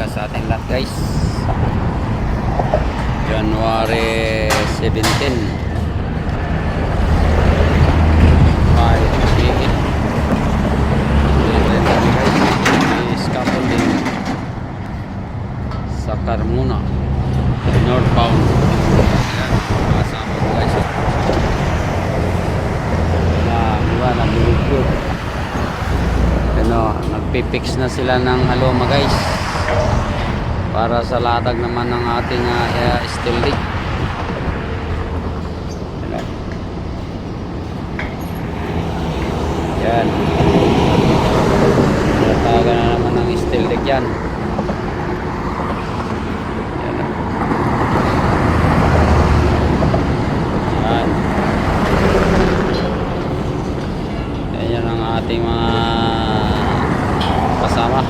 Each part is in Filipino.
umaga sa ating lahat guys. January 17 scaffolding sa Carmona northbound. Ayan, kasama ko guys. Nagulog-gulog. Nagpipix na sila ng aloma guys para sa latag naman ng ating steel rig. Yan, nataga na naman ng steel rig yan. Yan ang ating mga kasama.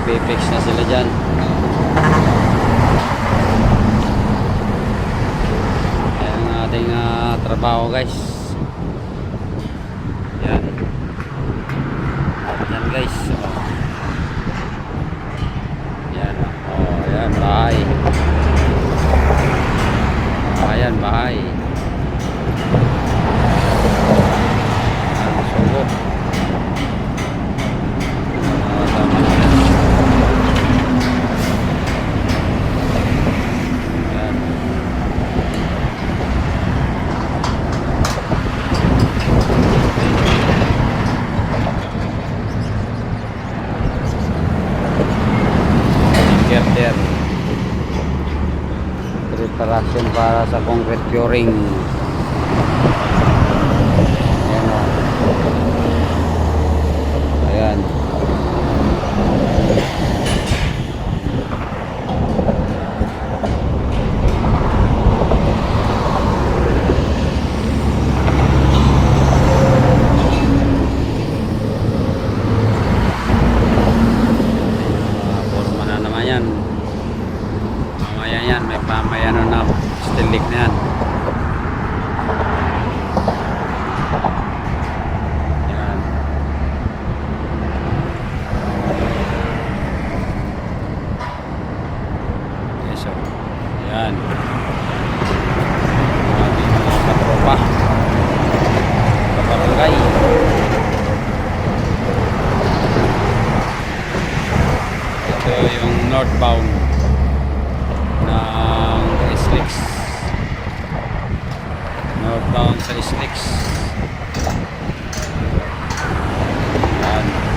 Pipix na sila dyan. Yan ang ating trabaho guys. Yan. Yan guys. Yan. Oh, yan bahay. Ayan bahay. Girder preparation para sa concrete curing. Ayan. Forma na naman yan. Mamaya yan, may pamayano na steel rig na yan. Yan. Okay, so yan. Ating mga katropa kabarangay. Ito yung northbound ng SLEX. Northbound sa SLEX. Yan.